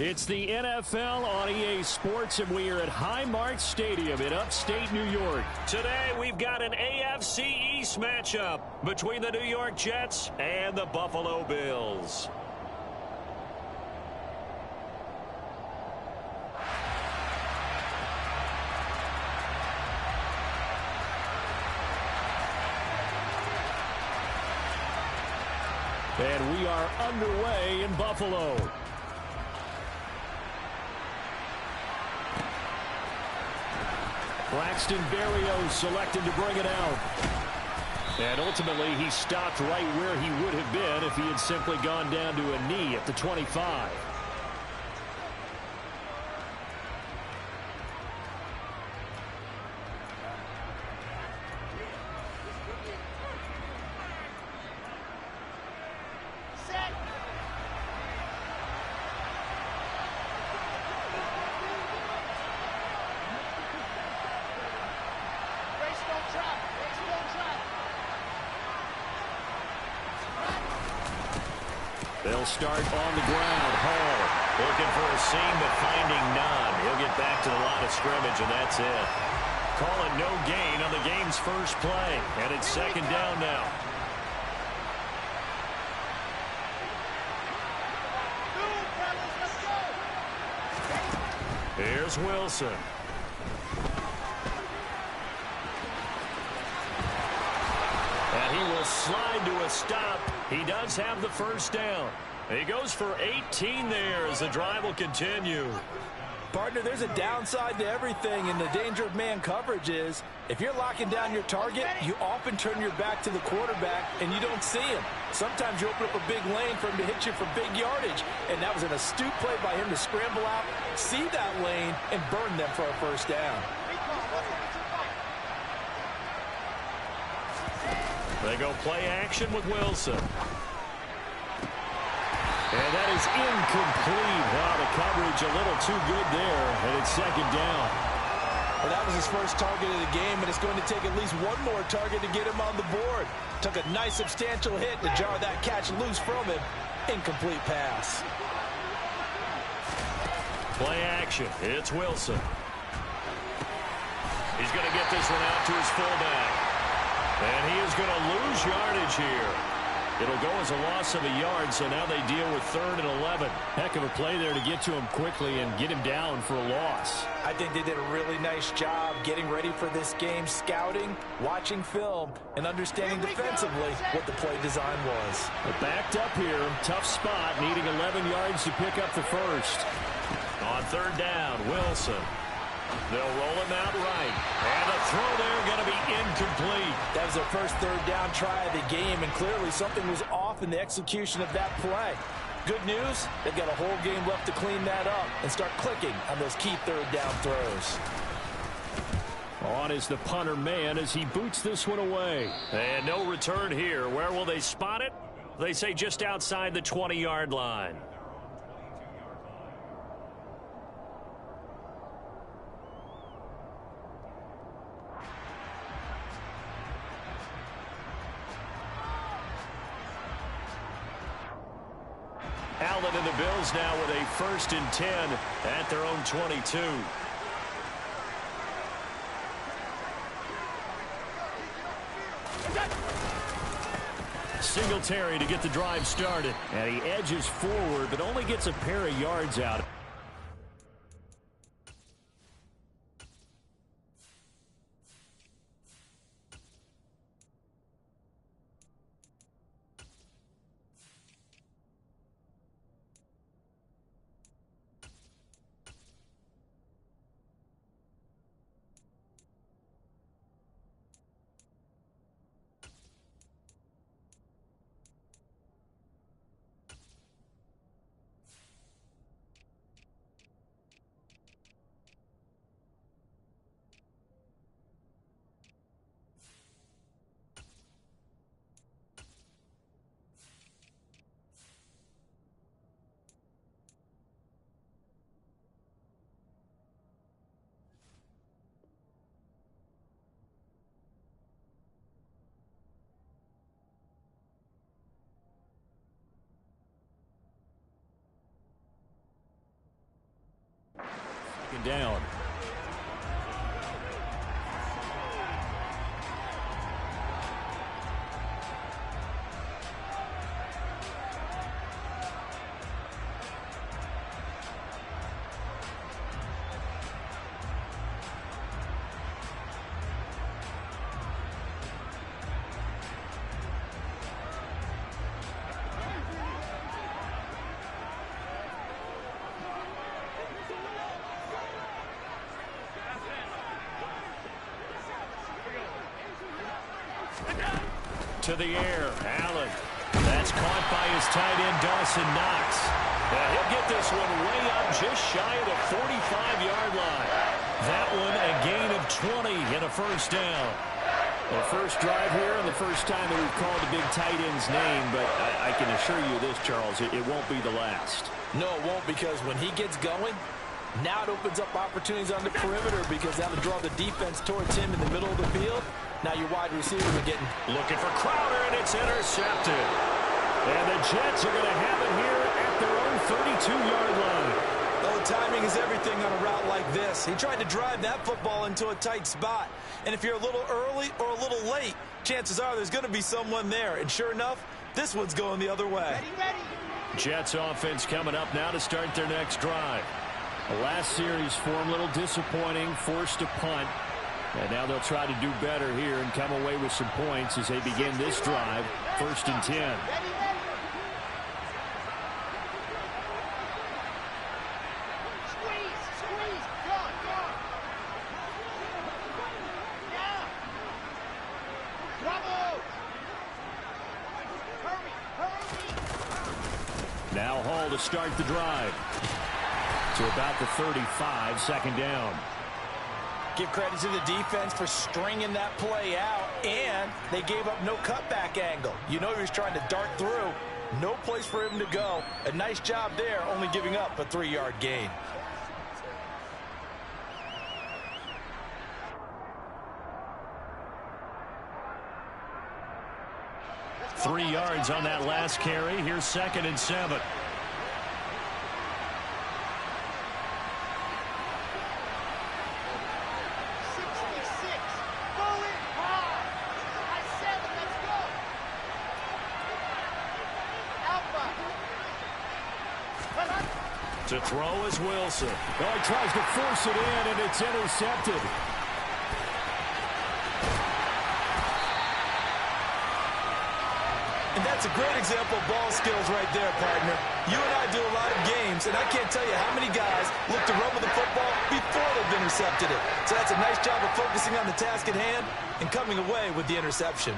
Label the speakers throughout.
Speaker 1: It's the NFL on EA Sports, and we are at Highmark Stadium in upstate New York. Today, we've got an AFC East matchup between the New York Jets and the Buffalo Bills. And we are underway in Buffalo. Braxton Berrios selected to bring it out. And ultimately, he stopped right where he would have been if he had simply gone down to a knee at the 25. They'll start on the ground. Hall looking for a seam, but finding none. He'll get back to the line of scrimmage, and that's it. Call it no gain on the game's first play, and it's second down now. Here's Wilson. And he will slide to a stop. He does have the first down. He goes for 18 there as the drive will continue.
Speaker 2: Partner, there's a downside to everything, and the danger of man coverage is if you're locking down your target, you often turn your back to the quarterback and you don't see him. Sometimes you open up a big lane for him to hit you for big yardage, and that was an astute play by him to scramble out, see that lane, and burn them for a first down.
Speaker 1: They go play action with Wilson. And that is incomplete. Wow, the coverage a little too good there, and it's second down.
Speaker 2: Well, that was his first target of the game, and it's going to take at least one more target to get him on the board. Took a nice substantial hit to jar that catch loose from him. Incomplete pass.
Speaker 1: Play action. It's Wilson. He's going to get this one out to his fullback. And he is going to lose yardage here. It'll go as a loss of a yard, so now they deal with 3rd and 11. Heck of a play there to get to him quickly and get him down for a loss.
Speaker 2: I think they did a really nice job getting ready for this game, scouting, watching film, and understanding defensively what the play design was.
Speaker 1: But backed up here, tough spot, needing 11 yards to pick up the first. On 3rd down, Wilson. They'll roll him out right. And the throw there going to be incomplete.
Speaker 2: That was their first 3rd down try of the game, and clearly something was off in the execution of that play. Good news, they've got a whole game left to clean that up and start clicking on those key 3rd down throws.
Speaker 1: On is the punter man as he boots this one away. And no return here. Where will they spot it? They say just outside the 20-yard line. Allen and the Bills now with a 1st and 10 at their own 22. Singletary to get the drive started. And he edges forward, but only gets a pair of yards out. Down. To the air, Allen. That's caught by his tight end, Dawson Knox. He'll get this one way up just shy of the 45-yard line. That one a gain of 20 and a 1st down. The first drive here and the first time that we've called the big tight end's name, but I can assure you this, Charles, it won't be the last.
Speaker 2: No, it won't, because when he gets going, now it opens up opportunities on the perimeter because that'll draw the defense towards him in the middle of the field. Now your wide receivers are getting...
Speaker 1: Looking for Crowder, and it's intercepted. And the Jets are going to have it here at their own 32-yard line.
Speaker 2: Oh, timing is everything on a route like this. He tried to drive that football into a tight spot. And if you're a little early or a little late, chances are there's going to be someone there. And sure enough, this one's going the other way.
Speaker 3: Ready.
Speaker 1: Jets offense coming up now to start their next drive. The last series for them a little disappointing, forced a punt. And now they'll try to do better here and come away with some points as they begin this drive. 1st and 10.
Speaker 3: Ready. Squeeze. Go. Yeah. Bravo. Hurry.
Speaker 1: Now Hall to start the drive. To about the 35, 2nd down.
Speaker 2: Give credit to the defense for stringing that play out, and they gave up no cutback angle. You know he was trying to dart through. No place for him to go. A nice job there, only giving up a 3-yard gain.
Speaker 1: Three yards on that last carry. Here's 2nd and 7. To throw is Wilson. Oh, he tries to force it in, and it's intercepted.
Speaker 2: And that's a great example of ball skills right there, partner. You and I do a lot of games, and I can't tell you how many guys look to run with the football before they've intercepted it. So that's a nice job of focusing on the task at hand and coming away with the interception.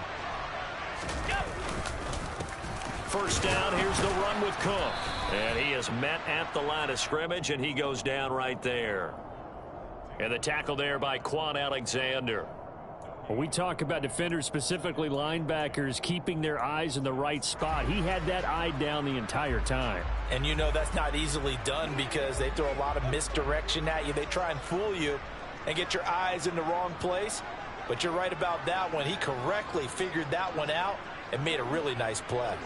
Speaker 1: First down, here's the run with Cook. And he is met at the line of scrimmage, and he goes down right there. And the tackle there by Quan Alexander.
Speaker 4: When we talk about defenders, specifically linebackers, keeping their eyes in the right spot, he had that eye down the entire time.
Speaker 2: And you know that's not easily done because they throw a lot of misdirection at you. They try and fool you and get your eyes in the wrong place. But you're right about that one. He correctly figured that one out and made a really nice play.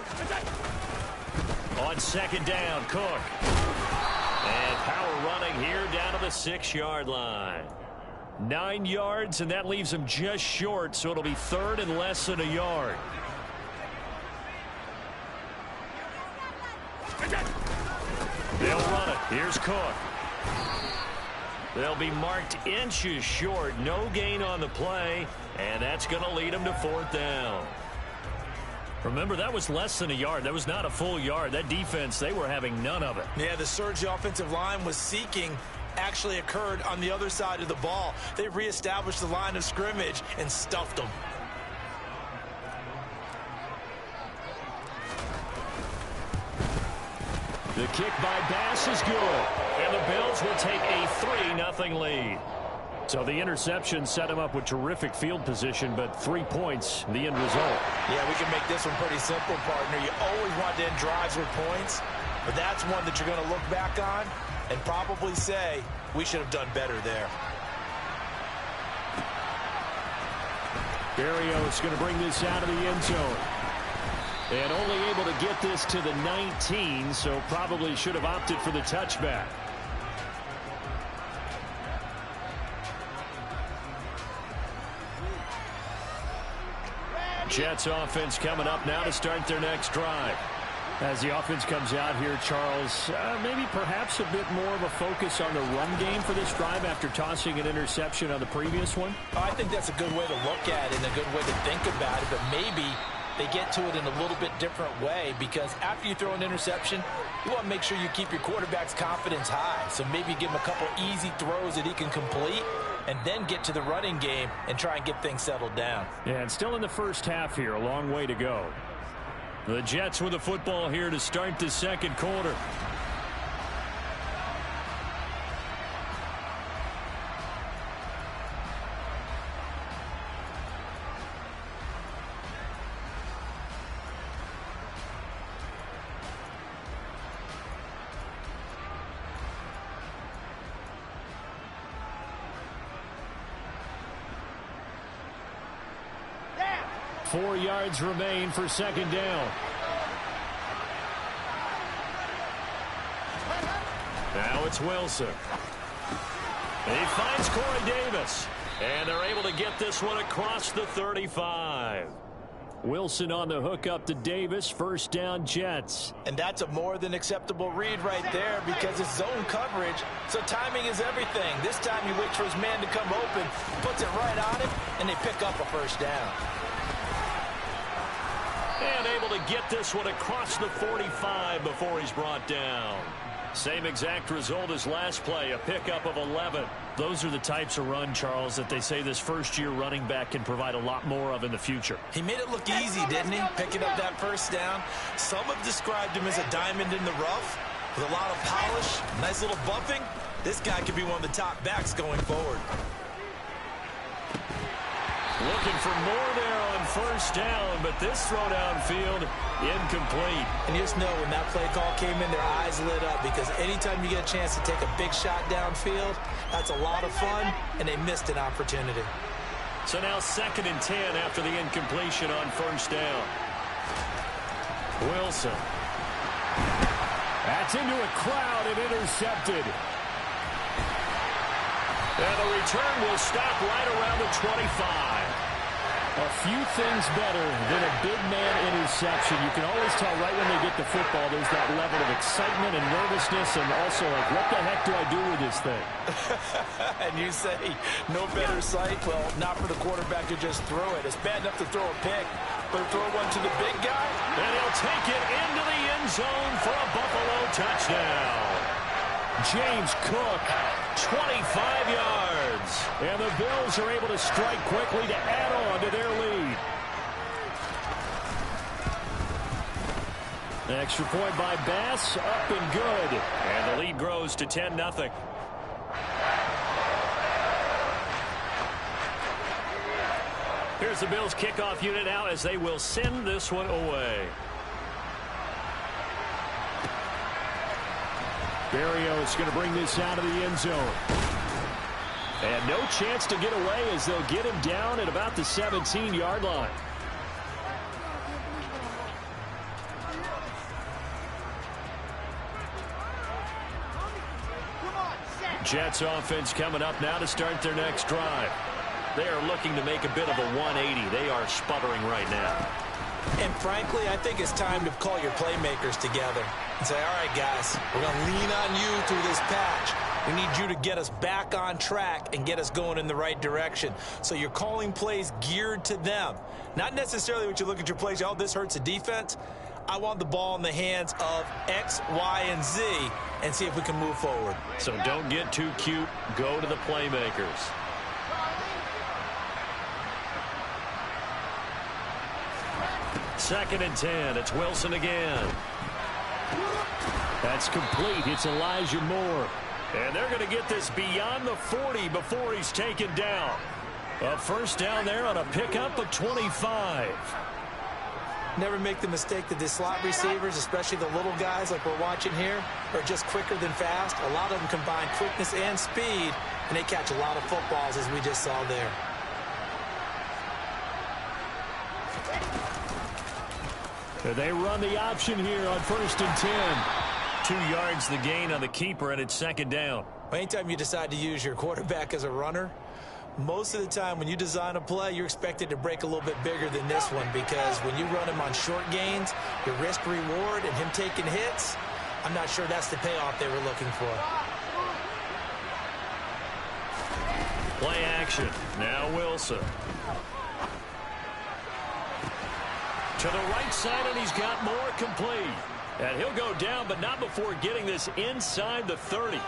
Speaker 1: On second down, Cook. And power running here down to the 6-yard line. 9 yards, and that leaves him just short, so it'll be third and less than a yard. They'll run it. Here's Cook. They'll be marked inches short. No gain on the play, and that's going to lead them to fourth down. Remember, that was less than a yard. That was not a full yard. That defense, they were having none of it.
Speaker 2: Yeah, the surge the offensive line was seeking actually occurred on the other side of the ball. They reestablished the line of scrimmage and stuffed them.
Speaker 1: The kick by Bass is good. And the Bills will take a 3-0 lead.
Speaker 4: So the interception set him up with terrific field position, but 3 points, the end result.
Speaker 2: Yeah, we can make this one pretty simple, partner. You always want to end drives with points, but that's one that you're going to look back on and probably say, we should have done better there.
Speaker 4: Berrios going to bring this out of the end zone.
Speaker 1: And only able to get this to the 19, so probably should have opted for the touchback. Jets offense coming up now to start their next drive.
Speaker 4: As the offense comes out here, Charles, maybe perhaps a bit more of a focus on the run game for this drive after tossing an interception on the previous one?
Speaker 2: I think that's a good way to look at it and a good way to think about it, but maybe they get to it in a little bit different way because after you throw an interception, you want to make sure you keep your quarterback's confidence high. So maybe give him a couple easy throws that he can complete and then get to the running game and try and get things settled down.
Speaker 4: Yeah, and still in the first half here, a long way to go.
Speaker 1: The Jets with the football here to start the second quarter.
Speaker 3: Down.
Speaker 4: 4 yards remain for second down.
Speaker 1: Now it's Wilson. He finds Corey Davis. And they're able to get this one across the 35.
Speaker 4: Wilson on the hook up to Davis. First down, Jets.
Speaker 2: And that's a more than acceptable read right there because it's zone coverage, so timing is everything. This time he waits for his man to come open, puts it right on him, and they pick up a first down.
Speaker 1: And able to get this one across the 45 before he's brought down. Same exact result as last play, a pickup of 11.
Speaker 4: Those are the types of run, Charles, that they say this first-year running back can provide a lot more of in the future.
Speaker 2: He made it look easy, didn't he? Picking up that first down. Some have described him as a diamond in the rough with a lot of polish, nice little bumping. This guy could be one of the top backs going forward.
Speaker 1: Looking for more there on first down, but this throw downfield incomplete.
Speaker 2: And you just know when that play call came in, their eyes lit up because anytime you get a chance to take a big shot downfield, that's a lot of fun, and they missed an opportunity.
Speaker 1: So now 2nd and 10 after the incompletion on first down. Wilson.
Speaker 4: That's into a crowd and intercepted.
Speaker 1: And the return will stop right around the 25.
Speaker 4: A few things better than a big man interception. You can always tell right when they get the football, there's that level of excitement and nervousness, and also like, what the heck do I do with this thing?
Speaker 2: And you say, no better sight? Well, not for the quarterback to just throw it. It's bad enough to throw a pick, but throw one to the big guy?
Speaker 1: And he'll take it into the end zone for a Buffalo touchdown. James Cook, 25 yards. And the Bills are able to strike quickly to add on to their lead. An extra point by Bass, up and good. And the lead grows to 10-0. Here's the Bills kickoff unit now as they will send this one away. Barrios going to bring this out of the end zone. And no chance to get away as they'll get him down at about the 17-yard line. Jets offense coming up now to start their next drive. They are looking to make a bit of a 180. They are sputtering right now.
Speaker 2: And frankly, I think it's time to call your playmakers together and say, all right, guys, we're going to lean on you through this patch. We need you to get us back on track and get us going in the right direction. So you're calling plays geared to them. Not necessarily what you look at your plays, oh, this hurts the defense. I want the ball in the hands of X, Y, and Z and see if we can move forward.
Speaker 1: So don't get too cute. Go to the playmakers. Second and 10. It's Wilson again. That's complete. It's Elijah Moore. And they're going to get this beyond the 40 before he's taken down. A first down there on a pickup of 25.
Speaker 2: Never make the mistake that the slot receivers, especially the little guys like we're watching here, are just quicker than fast. A lot of them combine quickness and speed, and they catch a lot of footballs, as we just saw there.
Speaker 4: They run the option here on first and 10.
Speaker 1: 2 yards the gain on the keeper, and it's second down.
Speaker 2: Anytime you decide to use your quarterback as a runner, most of the time when you design a play, you're expected to break a little bit bigger than this one, because when you run him on short gains, your risk reward and him taking hits, I'm not sure that's the payoff they were looking for.
Speaker 1: Play action. Now Wilson. To the right side, and he's got more complete. And he'll go down, but not before getting this inside the 30.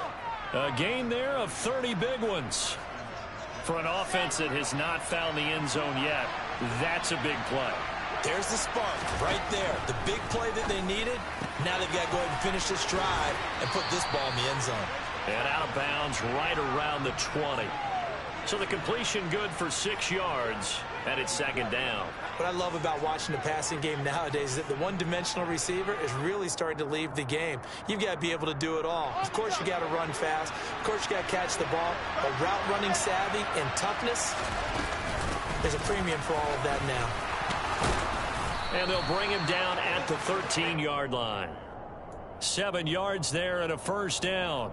Speaker 1: A gain there of 30 big ones. For an offense that has not found the end zone yet, that's a big play.
Speaker 2: There's the spark right there. The big play that they needed. Now they've got to go ahead and finish this drive and put this ball in the end zone.
Speaker 1: And out of bounds right around the 20. So the completion good for 6 yards, and it's second down.
Speaker 2: What I love about watching the passing game nowadays is that the one-dimensional receiver is really starting to leave the game. You've got to be able to do it all. Of course, you got to run fast. Of course, you got to catch the ball. But route running savvy and toughness, there's a premium for all of that now.
Speaker 1: And they'll bring him down at the 13-yard line. 7 yards there and a first down.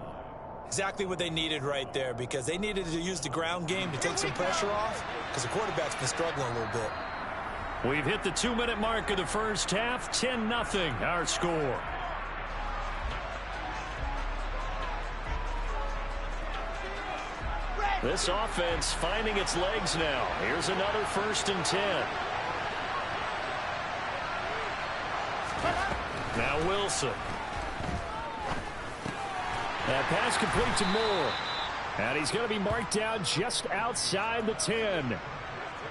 Speaker 2: Exactly what they needed right there, because they needed to use the ground game to take some pressure off, because the quarterback's been struggling a little bit.
Speaker 1: We've hit the 2-minute mark of the first half. 10-0 our score. This offense finding its legs now. Here's another first and 10. Now Wilson. That pass complete to Moore. And he's going to be marked down just outside the 10.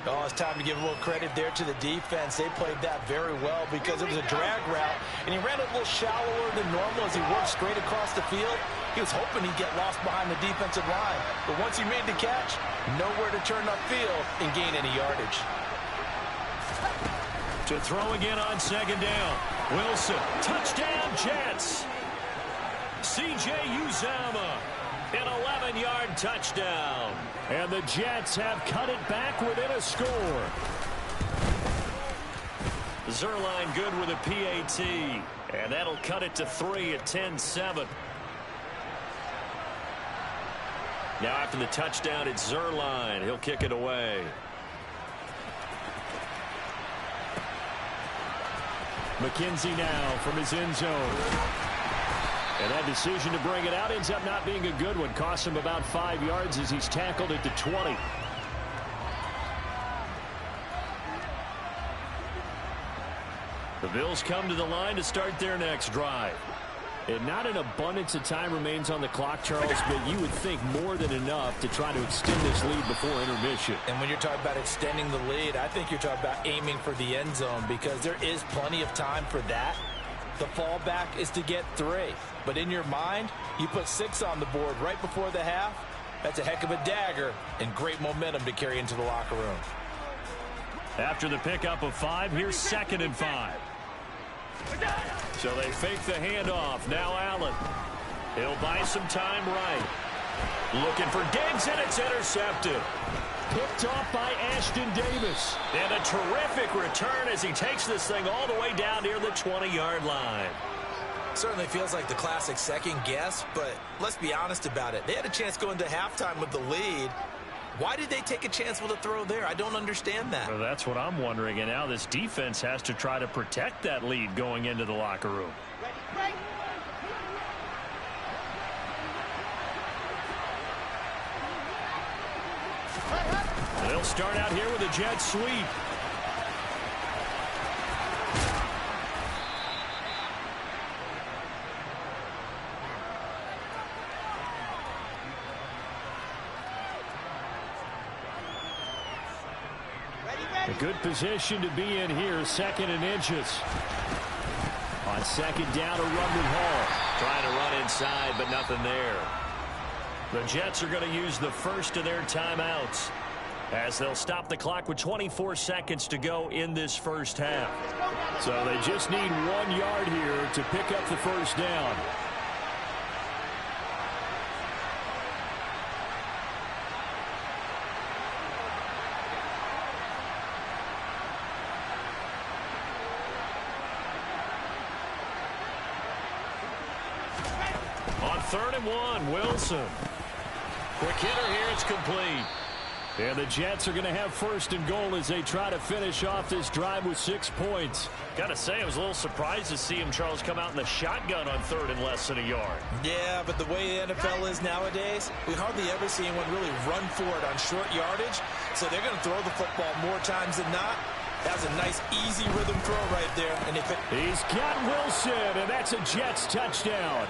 Speaker 2: Oh, it's time to give a little credit there to the defense. They played that very well, because it was a drag route, and he ran it a little shallower than normal as he worked straight across the field. He was hoping he'd get lost behind the defensive line, but once he made the catch, nowhere to turn upfield and gain any yardage.
Speaker 1: To throw again on second down. Wilson, touchdown Jets. C.J. Uzomah, an 11-yard touchdown.
Speaker 4: And the Jets have cut it back within a score.
Speaker 1: Zuerlein good with a PAT. And that'll cut it to 3 at 10-7. Now after the touchdown, it's Zuerlein. He'll kick it away. McKenzie now from his end zone. And that decision to bring it out ends up not being a good one. Costs him about 5 yards as he's tackled at the 20. The Bills come to the line to start their next drive. And not an abundance of time remains on the clock, Charles, but you would think more than enough to try to extend this lead before intermission.
Speaker 2: And when you're talking about extending the lead, I think you're talking about aiming for the end zone because there is plenty of time for that. The fallback is to get 3. But in your mind, you put 6 on the board right before the half. That's a heck of a dagger and great momentum to carry into the locker room.
Speaker 1: After the pickup of 5, here's 2nd and 5. So they fake the handoff. Now Allen. He'll buy some time right. Looking for Diggs, and it's intercepted. Picked off by Ashton Davis. And a terrific return as he takes this thing all the way down near the 20-yard line.
Speaker 2: Certainly feels like the classic second guess, but let's be honest about it. They had a chance going to halftime with the lead. Why did they take a chance with a throw there? I don't understand that.
Speaker 1: Well, that's what I'm wondering. And now this defense has to try to protect that lead going into the locker room.
Speaker 3: Ready,
Speaker 1: They'll start out here with a jet sweep. A good position to be in here, 2nd and inches. On 2nd down, a run with Hall. Trying to run inside, but nothing there. The Jets are going to use the first of their timeouts as they'll stop the clock with 24 seconds to go in this first half. So they just need 1 yard here to pick up the first down. On 3rd and 1, Wilson. Quick hitter here, it's complete. And the Jets are going to have 1st and goal as they try to finish off this drive with 6 points. Got to say, I was a little surprised to see him, Charles, come out in the shotgun on 3rd and less than a yard.
Speaker 2: Yeah, but the way the NFL is nowadays, we hardly ever see anyone really run for it on short yardage. So they're going to throw the football more times than not. That was a nice, easy rhythm throw right there. And
Speaker 1: he's got Wilson, and that's a Jets touchdown.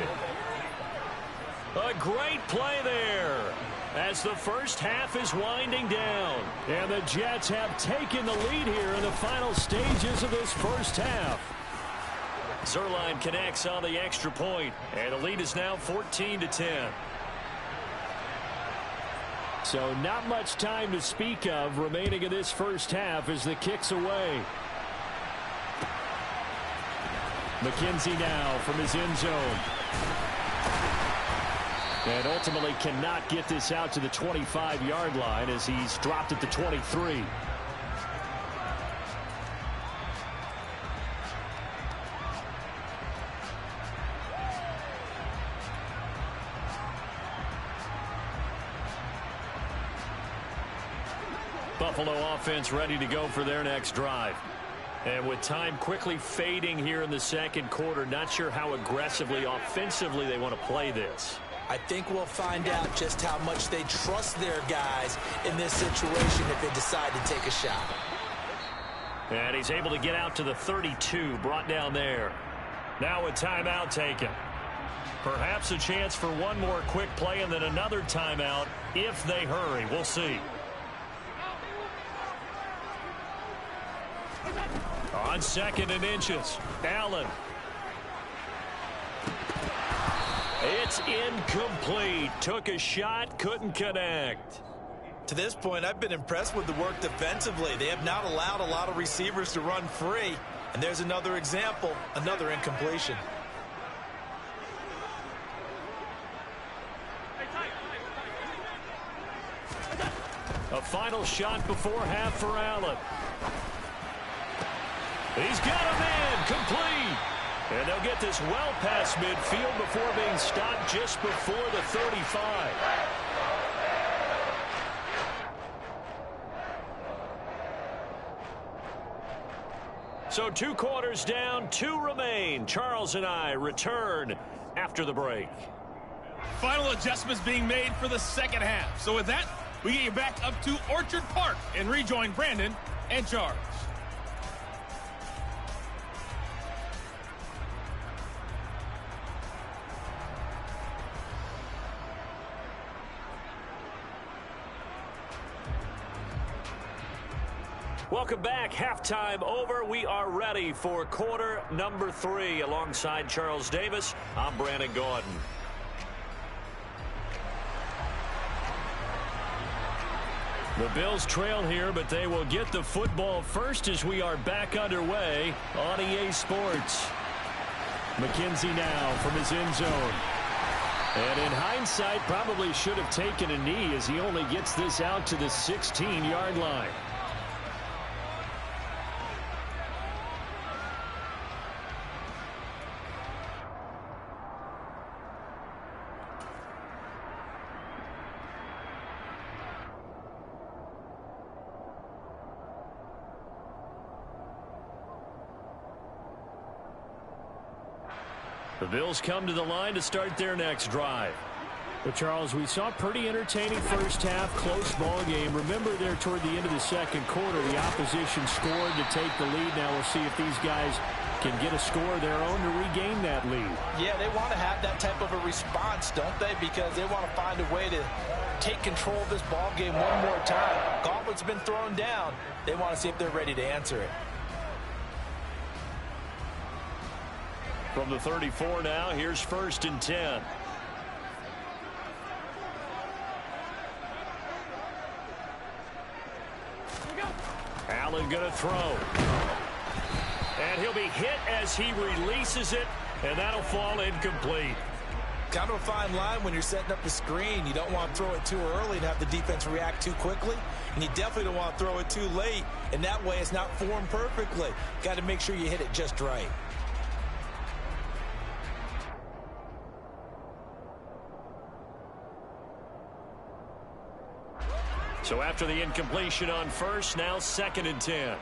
Speaker 1: A great play there as the first half is winding down. And the Jets have taken the lead here in the final stages of this first half. Zerline connects on the extra point, and the lead is now 14-10. So not much time to speak of remaining in this first half as the kick's away. McKenzie now from his end zone. And ultimately cannot get this out to the 25-yard line as he's dropped at the 23. Buffalo offense ready to go for their next drive. And with time quickly fading here in the second quarter, not sure how aggressively, offensively they want to play this.
Speaker 2: I think we'll find out just how much they trust their guys in this situation if they decide to take a shot.
Speaker 1: And he's able to get out to the 32, brought down there. Now a timeout taken. Perhaps a chance for one more quick play and then another timeout if they hurry. We'll see. On 2nd and inches, Allen. It's incomplete. Took a shot, couldn't connect.
Speaker 2: To this point, I've been impressed with the work defensively. They have not allowed a lot of receivers to run free. And there's another example, another incompletion.
Speaker 1: A final shot before half for Allen. He's got a man, complete. And they'll get this well past midfield before being stopped just before the 35. So 2 quarters down, 2 remain. Charles and I return after the break.
Speaker 5: Final adjustments being made for the second half. So with that, we get you back up to Orchard Park and rejoin Brandon and Charles.
Speaker 1: Welcome back. Halftime over. We are ready for quarter number 3. Alongside Charles Davis, I'm Brandon Gordon. The Bills trail here, but they will get the football first as we are back underway on EA Sports. McKenzie now from his end zone. And in hindsight, probably should have taken a knee as he only gets this out to the 16-yard line. The Bills come to the line to start their next drive.
Speaker 4: But Charles, we saw a pretty entertaining first half, close ball game. Remember there toward the end of the second quarter, the opposition scored to take the lead. Now we'll see if these guys can get a score of their own to regain that lead.
Speaker 2: Yeah, they want to have that type of a response, don't they? Because they want to find a way to take control of this ball game one more time. Gauntlet's been thrown down. They want to see if they're ready to answer it.
Speaker 1: From the 34 now, here's 1st and 10. Allen going to throw. And he'll be hit as he releases it, and that'll fall incomplete.
Speaker 2: Kind of a fine line when you're setting up the screen. You don't want to throw it too early and have the defense react too quickly. And you definitely don't want to throw it too late, and that way it's not formed perfectly. Got to make sure you hit it just right.
Speaker 1: So after the incompletion on first, now 2nd and 10.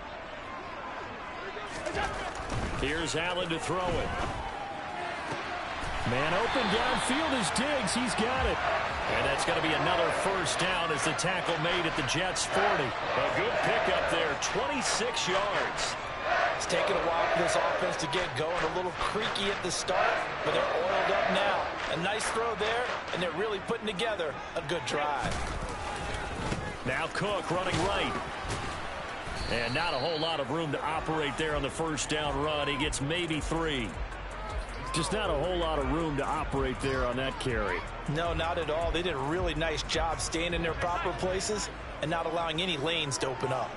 Speaker 1: Here's Allen to throw it.
Speaker 4: Man open downfield is Diggs. He's got it.
Speaker 1: And that's going to be another first down as the tackle made at the Jets' 40. A good pickup there, 26 yards.
Speaker 2: It's taken a while for this offense to get going. A little creaky at the start, but they're oiled up now. A nice throw there, and they're really putting together a good drive.
Speaker 1: Now Cook running right. And not a whole lot of room to operate there on the first down run. He gets maybe 3.
Speaker 4: Just not a whole lot of room to operate there on that carry.
Speaker 2: No, not at all. They did a really nice job staying in their proper places and not allowing any lanes to open up.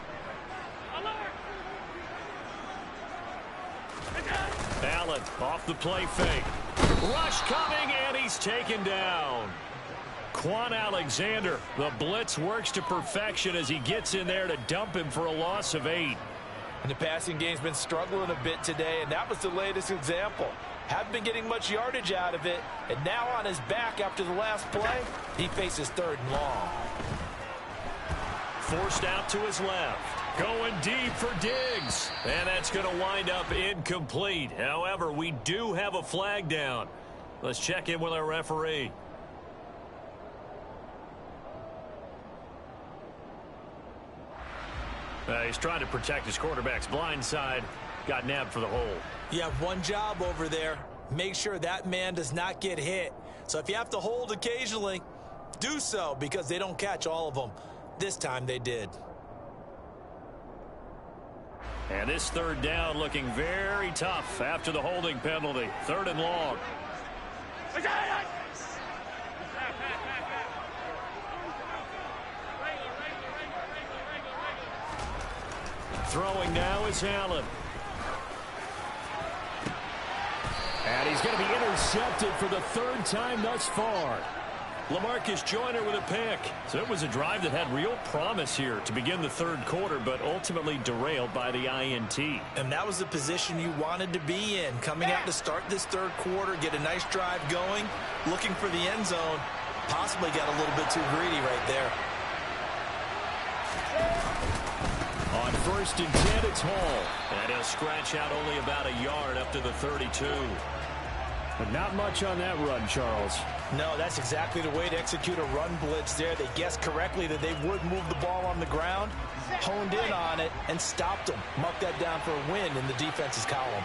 Speaker 1: Allen off the play fake. Rush coming, and he's taken down. Quan Alexander, the blitz works to perfection as he gets in there to dump him for a loss of 8.
Speaker 2: And the passing game's been struggling a bit today, and that was the latest example. Haven't been getting much yardage out of it, and now on his back after the last play, he faces 3rd and long.
Speaker 1: Forced out to his left. Going deep for Diggs. And that's going to wind up incomplete. However, we do have a flag down. Let's check in with our referee. He's trying to protect his quarterback's blind side. Got nabbed for the hole.
Speaker 2: You have one job over there. Make sure that man does not get hit. So if you have to hold occasionally, do so because they don't catch all of them. This time they did.
Speaker 1: And this 3rd down looking very tough after the holding penalty. 3rd and long. Throwing now is Allen.
Speaker 4: And he's going to be intercepted for the 3rd time thus far.
Speaker 1: LaMarcus Joyner with a pick. So it was a drive that had real promise here to begin the 3rd quarter, but ultimately derailed by the INT.
Speaker 2: And that was the position you wanted to be in. Coming out to start this 3rd quarter, get a nice drive going, looking for the end zone. Possibly got a little bit too greedy right there.
Speaker 1: On
Speaker 4: first and 10, it's Hall.
Speaker 1: And he'll scratch out only about a yard up to the 32.
Speaker 4: But not much on that run, Charles.
Speaker 2: No, that's exactly the way to execute a run blitz there. They guessed correctly that they would move the ball on the ground, honed in on it, and stopped them. Mark that down for a win in the defense's column.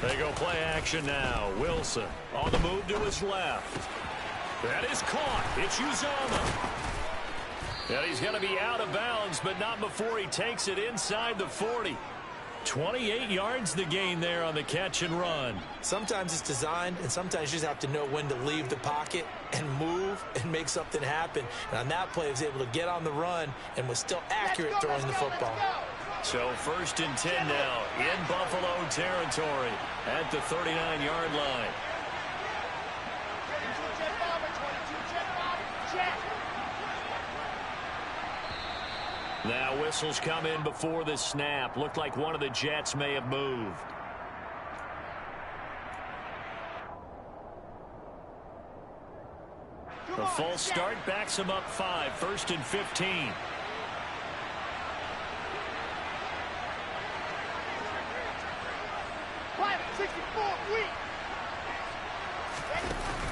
Speaker 1: They go play action now. Wilson on the move to his left. That is caught. It's Uzama. And he's going to be out of bounds, but not before he takes it inside the 40. 28 yards the gain there on the catch and run.
Speaker 2: Sometimes it's designed, and sometimes you just have to know when to leave the pocket and move and make something happen. And on that play, he was able to get on the run and was still accurate throwing the football.
Speaker 1: So first and 10 now in Buffalo territory at the 39-yard line. Now whistles come in before the snap. Looked like one of the Jets may have moved. The false start backs him up 5. First and 15.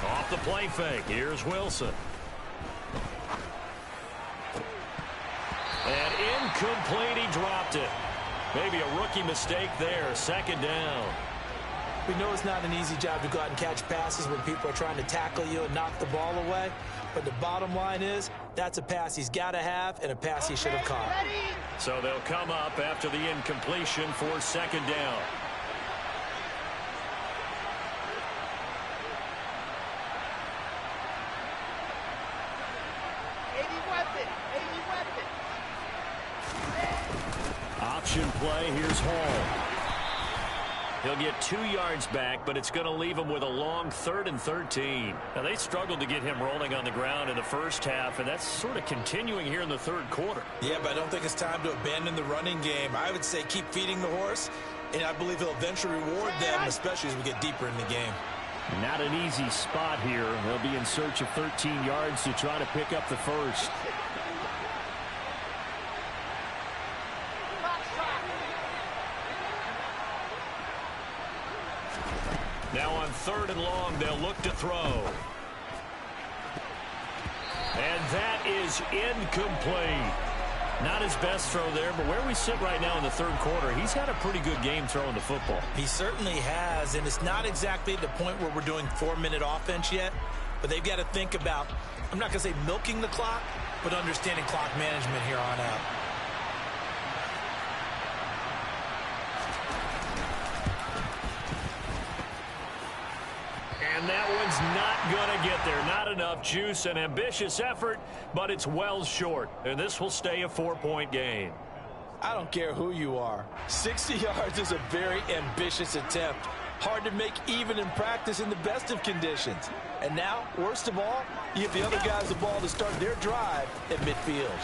Speaker 1: Off the play fake. Here's Wilson. And incomplete. He dropped it. Maybe a rookie mistake there. Second down.
Speaker 2: We know it's not an easy job to go out and catch passes when people are trying to tackle you and knock the ball away. But the bottom line is that's a pass he's got to have and a pass he should have caught.
Speaker 1: So they'll come up after the incompletion for second down. Option play. Here's Hall. He'll get 2 yards back, but it's going to leave him with a long 3rd and 13. Now, they struggled to get him rolling on the ground in the first half, and that's sort of continuing here in the third quarter.
Speaker 2: Yeah, but I don't think it's time to abandon the running game. I would say keep feeding the horse, and I believe he'll eventually reward them, especially as we get deeper in the game.
Speaker 4: Not an easy spot here. They'll be in search of 13 yards to try to pick up the first.
Speaker 1: Now on 3rd and long, they'll look to throw. And that is incomplete. Not his best throw there, but where we sit right now in the third quarter, he's had a pretty good game throwing the football.
Speaker 2: He certainly has, and it's not exactly the point where we're doing 4-minute offense yet, but they've got to think about, I'm not going to say milking the clock, but understanding clock management here on out.
Speaker 1: And that one's not going to get there. Not enough juice. An ambitious effort, but it's well short. And this will stay a 4-point game.
Speaker 2: I don't care who you are. 60 yards is a very ambitious attempt. Hard to make even in practice in the best of conditions. And now, worst of all, you give the other guys the ball to start their drive at midfield.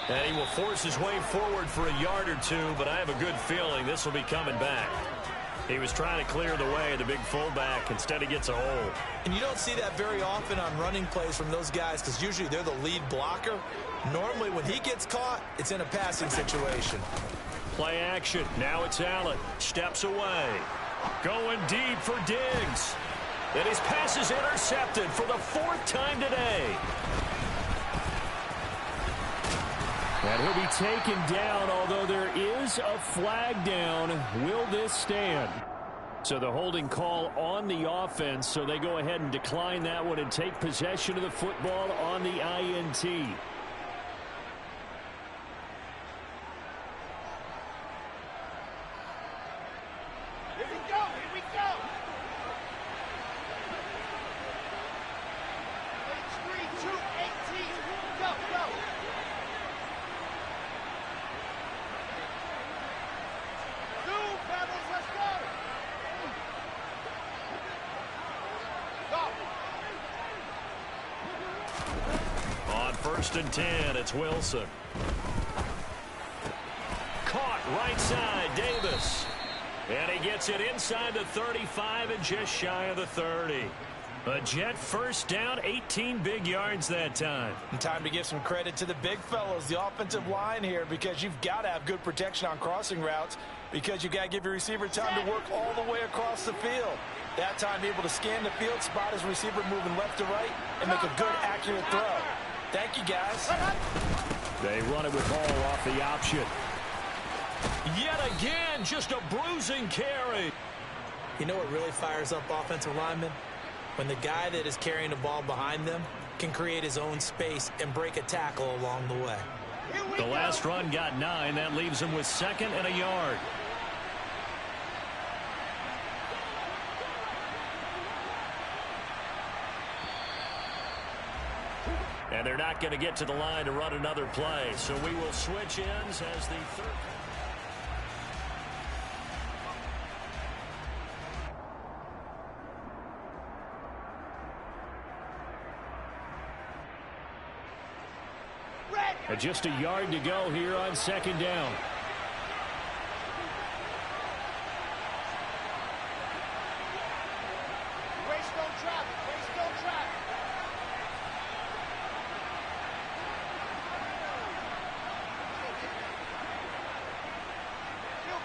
Speaker 1: And he will force his way forward for a yard or two, but I have a good feeling this will be coming back. He was trying to clear the way, the big fullback. Instead, he gets a hole.
Speaker 2: And you don't see that very often on running plays from those guys because usually they're the lead blocker. Normally, when he gets caught, it's in a passing situation.
Speaker 1: Play action. Now it's Allen. Steps away. Going deep for Diggs. And his pass is intercepted for the 4th time today.
Speaker 4: And he'll be taken down, although there is a flag down. Will this stand? So the holding call on the offense, so they go ahead and decline that one and take possession of the football on the INT.
Speaker 3: Here we go, here we go. It's 3, 2, 18. Go, go. Let's go. Go.
Speaker 1: On 1st and 10, it's Wilson. Caught right side, Davis. And he gets it inside the 35 and just shy of the 30. A Jet first down, 18 big yards that time.
Speaker 2: And time to give some credit to the big fellows, the offensive line here, because you've got to have good protection on crossing routes, because you've got to give your receiver time to work all the way across the field. That time able to scan the field, spot his receiver moving left to right, and make a good, accurate throw. Thank you, guys.
Speaker 4: They run it with Hall off the option.
Speaker 1: Yet again, just a bruising carry.
Speaker 2: You know what really fires up offensive linemen? When the guy that is carrying the ball behind them can create his own space and break a tackle along the way.
Speaker 1: The last run got 9. That leaves him with 2nd and a yard. And they're not going to get to the line to run another play. So we will switch ends as the third.
Speaker 4: And just a yard to go here on 2nd down.
Speaker 3: Waste no traffic. Waste no traffic.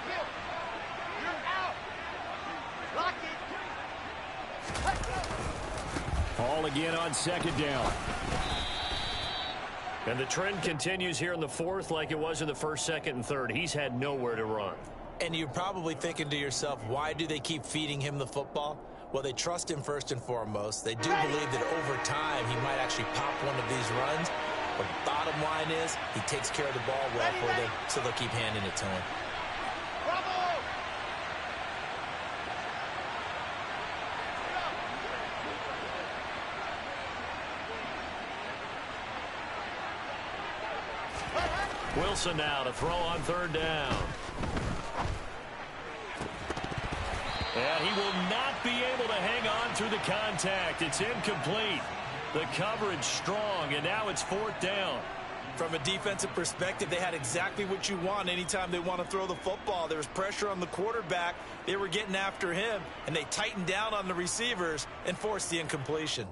Speaker 3: Kill. You're out. Lock it. Let's go.
Speaker 4: Hall again on 2nd down.
Speaker 1: And the trend continues here in the 4th like it was in the 1st, 2nd, and 3rd. He's had nowhere to run.
Speaker 2: And you're probably thinking to yourself, why do they keep feeding him the football? Well, they trust him first and foremost. They do believe that over time he might actually pop one of these runs. But bottom line is he takes care of the ball well for them, so they'll keep handing it to him.
Speaker 3: Bravo.
Speaker 1: Wilson now to throw on 3rd down. And he will not be able to hang on through the contact. It's incomplete. The coverage strong, and now it's 4th down.
Speaker 2: From a defensive perspective, they had exactly what you want anytime they want to throw the football. There was pressure on the quarterback. They were getting after him, and they tightened down on the receivers and forced the incompletion.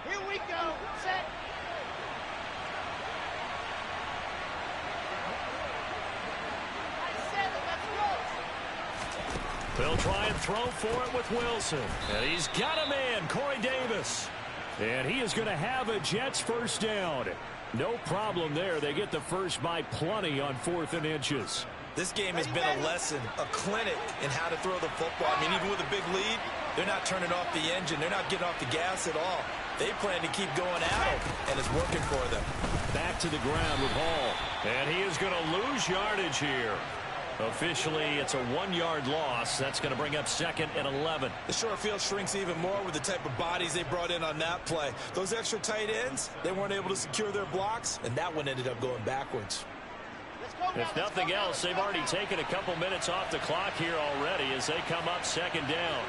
Speaker 3: Here we go. Set.
Speaker 1: They'll try and throw for it with Wilson. And he's got a man, Corey Davis.
Speaker 4: And he is going to have a Jets first down. No problem there. They get the first by plenty on 4th and inches.
Speaker 2: This game has been a lesson, a clinic in how to throw the football. I mean, even with a big lead, they're not turning off the engine. They're not getting off the gas at all. They plan to keep going at it, and it's working for them.
Speaker 4: Back to the ground with Hall.
Speaker 1: And he is going to lose yardage here. Officially, it's a 1-yard loss. That's going to bring up 2nd and 11.
Speaker 2: The short field shrinks even more with the type of bodies they brought in on that play. Those extra tight ends, they weren't able to secure their blocks, and that one ended up going backwards.
Speaker 1: If nothing else, they've already taken a couple minutes off the clock here already as they come up 2nd down.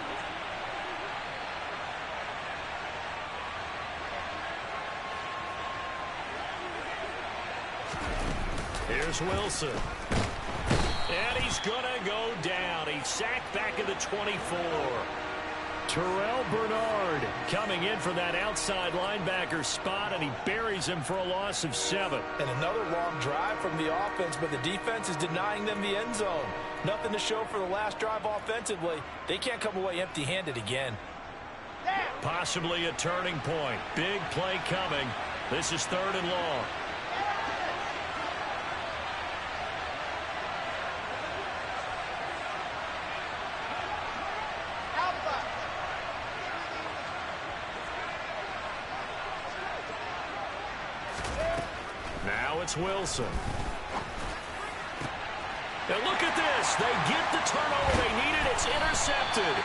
Speaker 1: Here's Wilson. And he's going to go down. He's sacked back at the 24.
Speaker 4: Terrell Bernard coming in for that outside linebacker spot, and he buries him for a loss of 7.
Speaker 2: And another long drive from the offense, but the defense is denying them the end zone. Nothing to show for the last drive offensively. They can't come away empty-handed again.
Speaker 1: Possibly a turning point. Big play coming. This is 3rd and long. It's Wilson. And look at this. They get the turnover they needed. It's intercepted.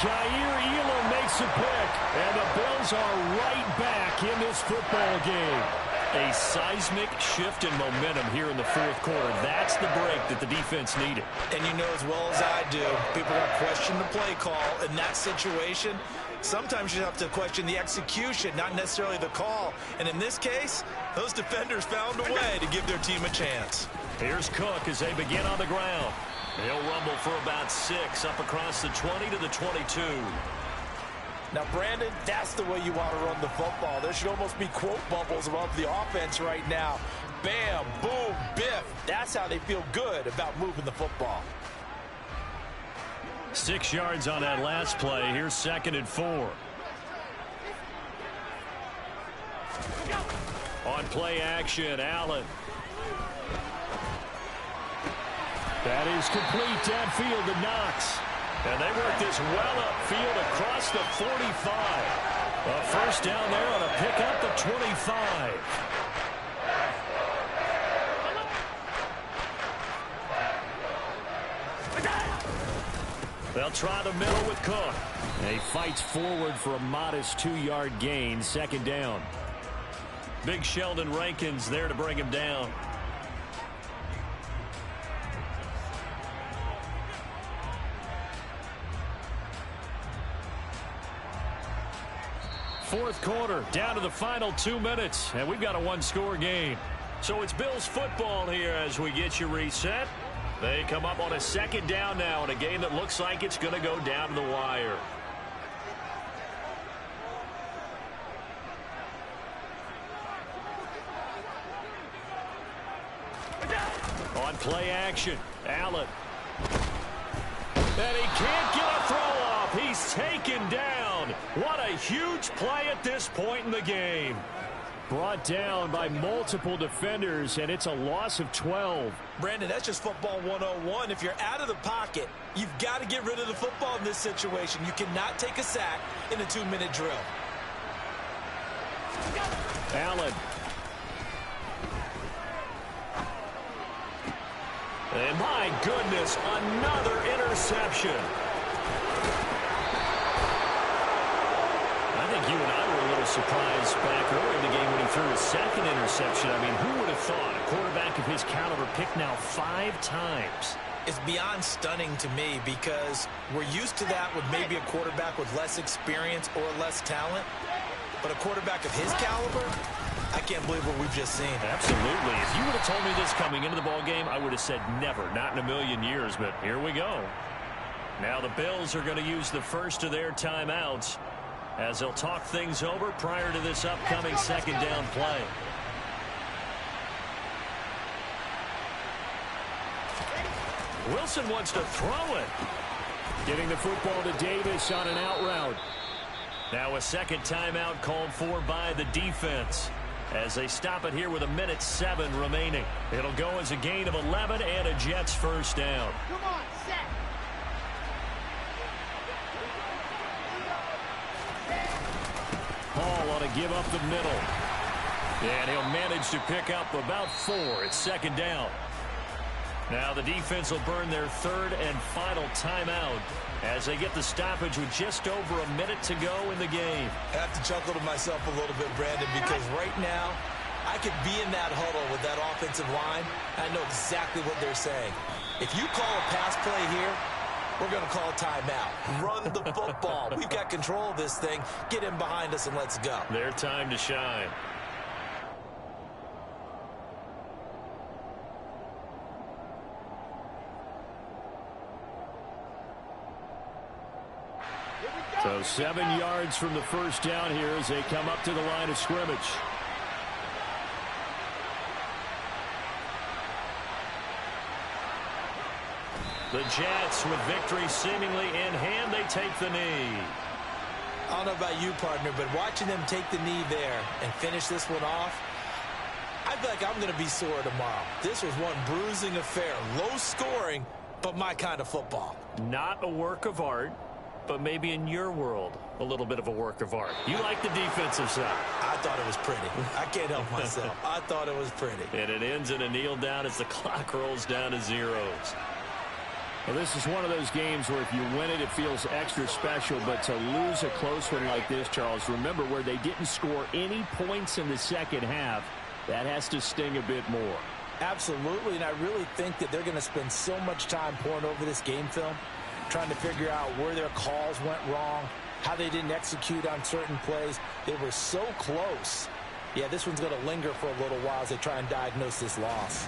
Speaker 4: Jair Elam makes a pick, and the Bills are right back in this football game.
Speaker 1: A seismic shift in momentum here in the fourth quarter. That's the break that the defense needed.
Speaker 2: And you know as well as I do, people are going to question the play call in that situation. Sometimes you have to question the execution, not necessarily the call. And in this case, those defenders found a way to give their team a chance.
Speaker 1: Here's Cook as they begin on the ground. He'll rumble for about 6 up across the 20 to the 22.
Speaker 2: Now, Brandon, that's the way you want to run the football. There should almost be quote bubbles above the offense right now. Bam, boom, biff. That's how they feel good about moving the football.
Speaker 1: 6 yards on that last play. Here's 2nd and 4. On play action, Allen. That is complete downfield to Knox. And they work this well upfield across the 45. A first down there on a pickup to 25. They'll try the middle with Cook. And he fights forward for a modest 2-yard gain, 2nd down. Big Sheldon Rankins there to bring him down. Fourth quarter, down to the final 2 minutes, and we've got a 1-score game. So it's Bills football here as we get you reset. They come up on a 2nd down now in a game that looks like it's going to go down to the wire. On play action, Allen. And he can't get a throw off. He's taken down. What a huge play at this point in the game. Brought down by multiple defenders, and it's a loss of 12.
Speaker 2: Brandon, that's just football 101. If you're out of the pocket, you've got to get rid of the football in this situation. You cannot take a sack in a 2-minute drill.
Speaker 1: Allen. And my goodness, another interception. I think you and I were a little surprised back early in the game when he threw his 2nd interception. I mean, who would have thought a quarterback of his caliber picked now 5 times?
Speaker 2: It's beyond stunning to me because we're used to that with maybe a quarterback with less experience or less talent. But a quarterback of his caliber, I can't believe what we've just seen.
Speaker 1: Absolutely. If you would have told me this coming into the ball game, I would have said never, not in a million years. But here we go. Now the Bills are going to use the first of their timeouts as they'll talk things over prior to this upcoming 2nd down play. Wilson wants to throw it.
Speaker 4: Getting the football to Davis on an out route.
Speaker 1: Now a 2nd timeout called for by the defense as they stop it here with 1:07 remaining. It'll go as a gain of 11 and a Jets first down.
Speaker 3: Come on, set.
Speaker 4: Hall ought to give up the middle.
Speaker 1: And he'll manage to pick up about 4. It's 2nd down. Now the defense will burn their 3rd and final timeout as they get the stoppage with just over a minute to go in the game.
Speaker 2: I have to chuckle to myself a little bit, Brandon, because right now I could be in that huddle with that offensive line. I know exactly what they're saying. If you call a pass play here, we're going to call a timeout. Run the football. We've got control of this thing. Get in behind us and let's go.
Speaker 1: Their time to shine.
Speaker 4: So 7 yards from the first down here as they come up to the line of scrimmage.
Speaker 1: The Jets, with victory seemingly in hand, they take the knee.
Speaker 2: I don't know about you, partner, but watching them take the knee there and finish this one off, I feel like I'm going to be sore tomorrow. This was one bruising affair. Low scoring, but my kind of football.
Speaker 1: Not a work of art, but maybe in your world, a little bit of a work of art. You like the defensive side.
Speaker 2: I thought it was pretty. I can't help myself. I thought it was pretty.
Speaker 1: And it ends in a kneel down as the clock rolls down to zeros.
Speaker 4: Well, this is one of those games where if you win it, it feels extra special. But to lose a close one like this, Charles, remember where they didn't score any points in the second half. That has to sting a bit more.
Speaker 2: Absolutely, and I really think that they're going to spend so much time pouring over this game film, trying to figure out where their calls went wrong, how they didn't execute on certain plays. They were so close. Yeah, this one's going to linger for a little while as they try and diagnose this loss.